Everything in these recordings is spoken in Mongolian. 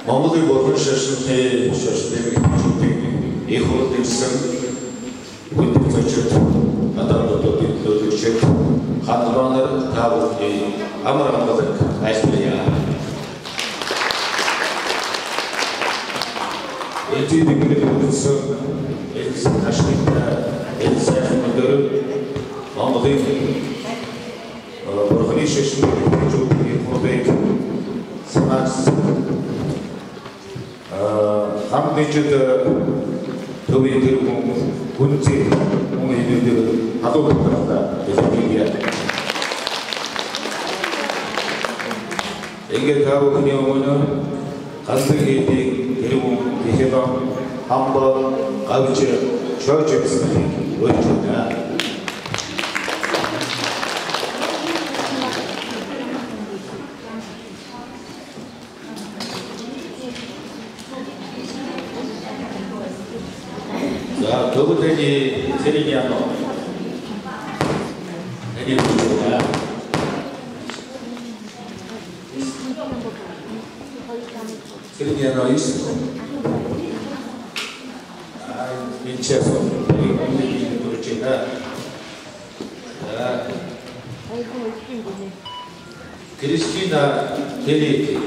Монголын бурхан шашинтай шашинтай их хурдсан бүтэц зочид нададуудын төлөвчд хадгалаар тавуулын амар амгалан айлтгая. Эцэг нэгдсэн элсэн ашигтай элсэн модер Монголын бурханы шашинтай жуулын хурдыг санаач хамтдажид төвийн тэргүүн хүнцээ хүмүүст хадгалах хэрэгтэй гэж ингээд тавхны өмнө ганцхан хийдэг тэргүүн ихэвэн хамбал гавж шойж гэсэн өөрчлөлт Добрый Середняно. Середняно есть? Интересно. Кристина Телети,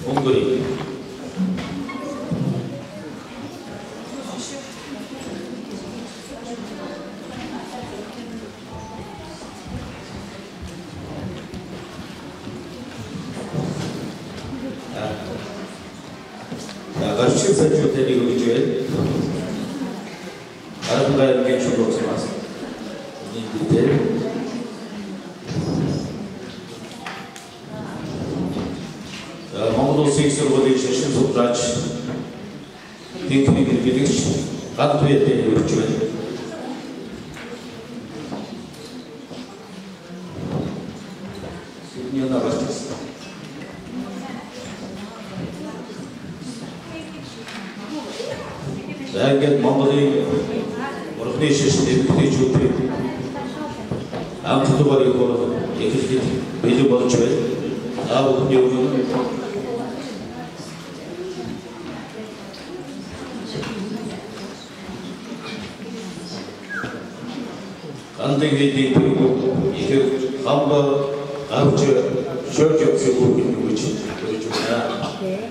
Унгария. Гарчи зачётели учет. Арабская кечугов смаз. Нидите. Монгол сексуалный шашин субтрач. Техник билиш. Кантуете учет. Сегодня на вас. Ингээд Монголын бурхны шашин эмэгтэйчүүдийг амтлуугаар хурал эхлээд бэлэн болж байна. Аавны өмнө андын хийдэг их хамба авч шойж өгсөн үг гэж хэлж байна.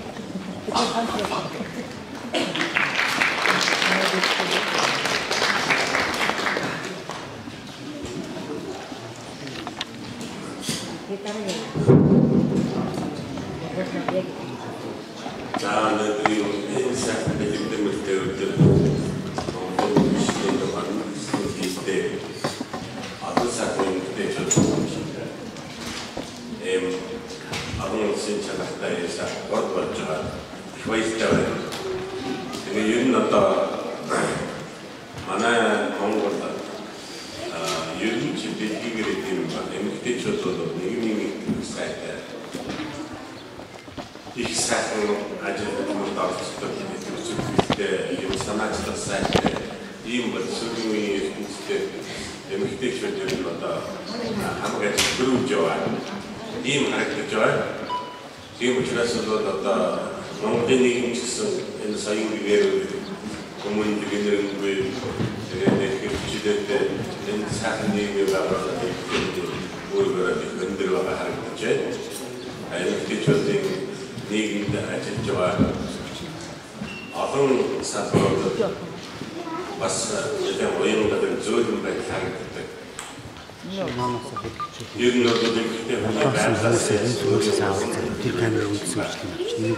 ер нь бол эмэгтэй хүний байдлаас хүмүүсээс аваад тэр камер үзсэн гэж байна. Нэг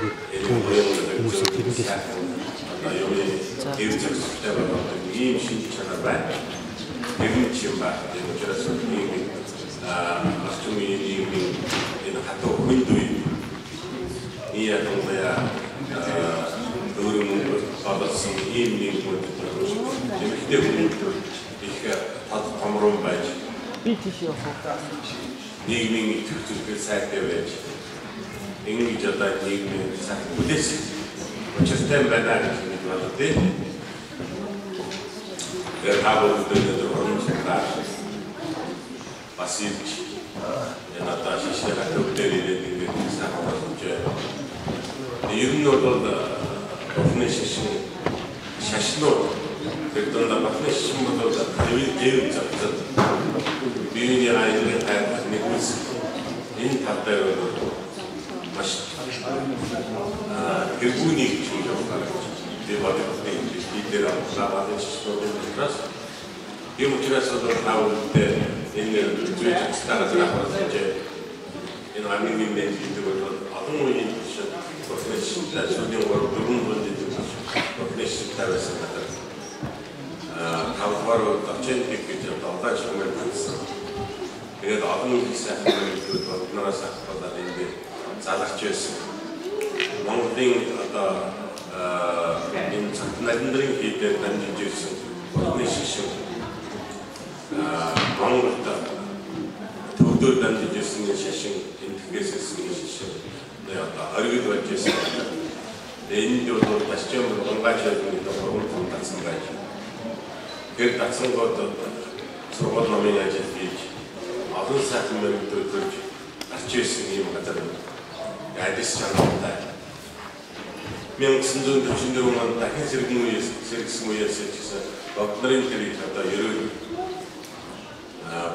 хүмүүс тэрэндээ одоо юу гэв зөвхөн байгаа ийм шинж чанар байна. Тэр чинь ба энэ учраас ийм астумын энэ хатуу хүндүй и ятомбая өөрөөр олсон ийм нэг юм эмэгтэй хүний их томрон байж нийгмийн төвчөлтэй сайтай байж ингэж одоо нийгмийн сайн үдээс учиртай байна гэж нэг бодлоо тийм. Тэр хавар дэдэр хормсаа пассивч яната шишэра төвдөрөд ингэж сайн болж ер нь бол өвнө шашноо тэр донд батны шишин бол дэв зөв биений айдын хайр нэг үс энэ тавтай маш гэргүүний зүйл байна. Тэр бодлоо дээр аваад шишноо юм учраас наавд энэ зүйл стартаж энэ амийн мэд гэдэг бол олон үеийн профессионал сүдийн гурван бүлэд профессионал тавьсан гэдэг. Тавхаар тавчэн гэж одоо шумэр гэсэн. Тэгээд олон үеийн сайхан зүйл бодноос ахвал энэ залгаж байсан. Монголын одоо энэ цантнарын хийдэг дамжиж ирсэн профессионал Монголд төвдөр дамжиж ирсэн шашин энтгэгээс ирсэн шашин одоо оргид болж ирсэн. Энэ бол тасчим гонгаачны тохиолдол томдсон байж. Тэр тассан гот сургууль номын ажил хийж олон сайхан мөрөд төрж арч ирсэн юм газар. Ядис чанартай. 1944 онд дахин сэргсэн үеэс гэсэн Богднарын тэрийг одоо ерөөл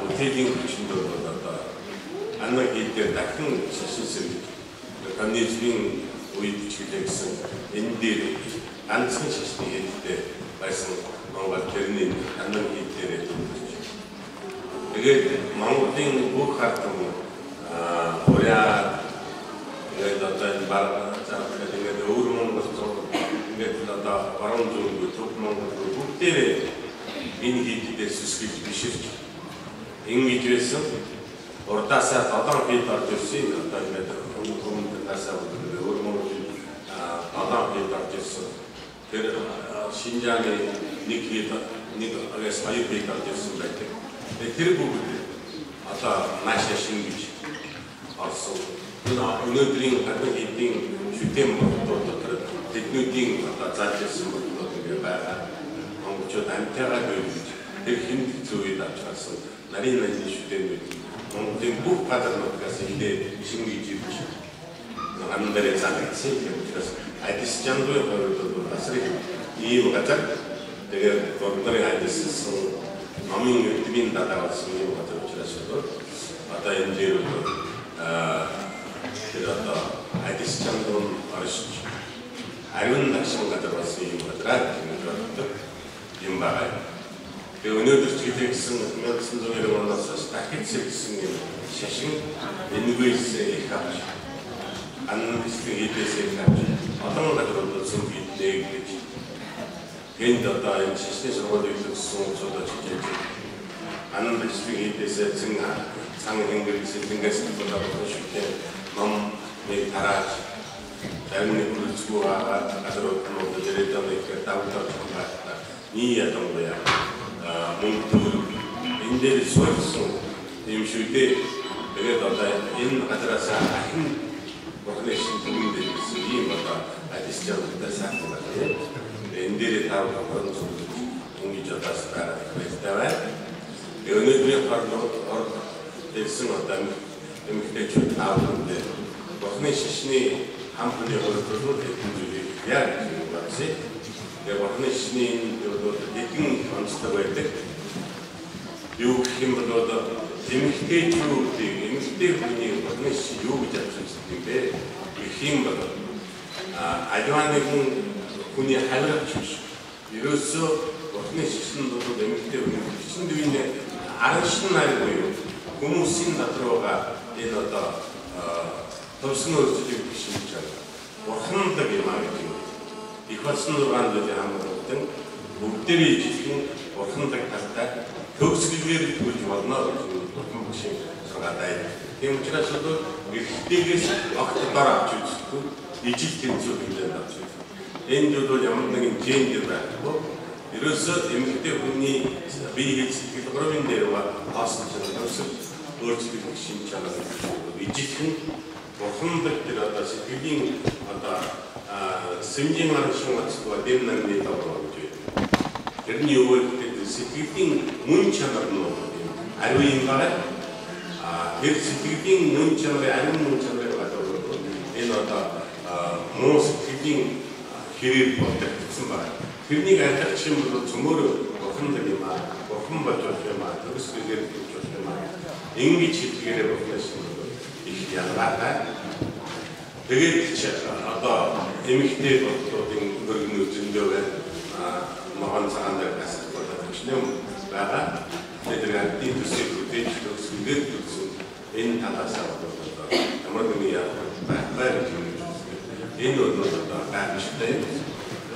бүтэлийн хүчинд бол одоо аннаг хийдээр дахин шашин сэргэж коммунизмын үед чиглэсэн энэ дээр ганцхан шашны хэлтэй байсан Монгол тэрний аннаг хийдээр төлөвлөж. Тэгээд Монголын бүх хартан ураа ингээд одоо энэ баг цаавал ингээд өөр Монгол ингээд одоо баруун зүг төв Монгол бүгдээрээ энэ хийдээр сүсгэж биширч ингэж байсан урдаасаа долоон хэд орж ирсэн одоо ингээд өмнөдөөсөө өөр Монголын долоон хэд орж ирсэн тэр Шинжааны нэг хэд нэг агаас хоёр хэд орж ирсэн байдаг. Тэр бүгд одоо наашаа шингэж орсон. Өнөөдрийн гадны хэдийн шүтэн бодолтой тэднүүдийн одоо зааж ирсэн бодол ингээ байгаа. Монголчууд амтайгаа бэлдэж тэр хэмт зүйл авчирсан нарийн шүтэнүүд Монголын бүх газарнуудаас илээ шингэж ирж амнараа заагдсан юм учраас адис жандуй хоригдод асрыг ийм газар тэгээд Богднарын адиссэн номын эдмийн дадаавсан юм газар учраас одоо энэ дээр тэр одоо адис жандуй оршиж ариун нашин газар болсон юм газар юм байна. Тэгээ өнөөдөр ч гэсэн 1990 оноос дахид сэргсэн юм шашин энэгээс их авч аннистийн хийдээс их авч олон газрууд сүнхийдээ гэж энд одоо энэ шашны сургуулийг төгссөн цодож хийж аннистийн хийдээс цан хэнгэрээс тэнгээс бодож шүтээ ном нэг тарааж зарим нэг үлцгүй газрууд нь дээрээ нэг тавтар байна. Nii ятомбая мөнгө энэ дээр суурьсан юм шүдээ тэгээд одоо энэ газараас ахин прогрессив төвөнд ирсэн юм одоо адисчуудтай сайхан байна. Энэ дээр тав хөрөнгө ингэж одоо стартаа өнөөдрийн харлууд дэлсэн одоо эмэгтэйчүүд аавууд бохны шишний хамтны хөрөнгөлөөр хэдэн зүйлийг яг юм байна. Тэгээ бохны шишний хэдэн онцлог байдаг. Юу гэх юм бол эмэгтэй хүний бохны шиш юу гэж асуусан юм бэ? Гэх юм бол аливааны хүний халиуч биш. Ерөөсөө бохны шишин бол эмэгтэй хүний шишин дүүний 아르신 날고요. 고무신 나트로가 이너다 덥스노 수직 신청. 한덕이 많이 이것은 한덕이 아무튼 목들이 지금 한덕 갔다 덕스기를 두고 좋았나 지금 혹시 들어갔다. 때문에라서도 이때에서 어떻게 따라 주고 이집트 쪽인데 나죠. 엔조도 양등인 제인들하고 이로써 임대 분이 비리치 그러면 내려와 아스처럼 그래서 얼추 신청을 이집트 한덕들하다시 그긴 어떤 승진하는 시간과 되는 데 있다고 그러죠. 그런 요걸 그때 스피킹 문자를 넣어요. 알고인가요? 스피킹 문자를 아는 문자를 가지고 이너다 모 스피킹 길을 어떻게 무슨 말? 그러니까 딱 지금부터 주무르 한덕이만 한번 조심만 그것을 이제 조심만 인기치 기회를 보내시는 이게 아니라 되게 어떤 임기대 어떤 그런 준비에 많은 사람들 가서 보시면 내가 내들한테 두세 그때 수들 인 단가서 아무래도야 빨리 좀 인도도 다 비슷해.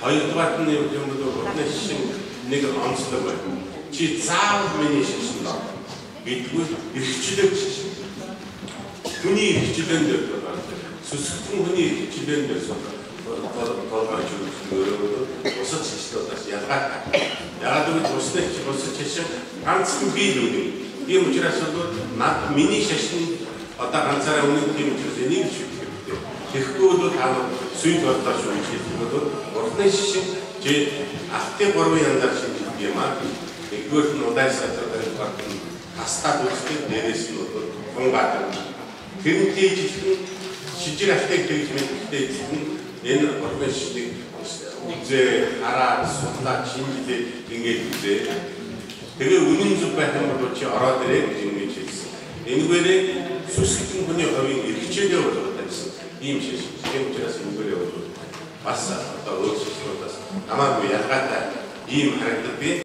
하여튼 같은 정도도 그렇게 신 내가 안쓰는 거야. 지사면이 신다. 이거 일치된 분이 일치된 데도 수습 분이 일치된 데서 더 가지고 어서 치시다 다시 야가도 어서 치시 한참 비도니 이게 뭐지라서도 나 미니 셔신 어떤 한 사람은 이게 무슨 그것도 다 수익 왔다 쇼이시고도 어떤 시시 제 앞에 걸어야 한다신 게만 이것은 어디서 같은 아스타도스에 내리신 것도 공부하는 그런 게 지금 실제로 때 그때 지금 얘는 어떤 시대 이제 알아 수다 진지대 인게인데 되게 운인수가 하는 것도 알아들에 지금 있어. 인구에 수식인 분이 거의 이렇게 제대로 임시 시행자에서 인구를 봤어. 또 어디서 아마도 약간 이 말할 때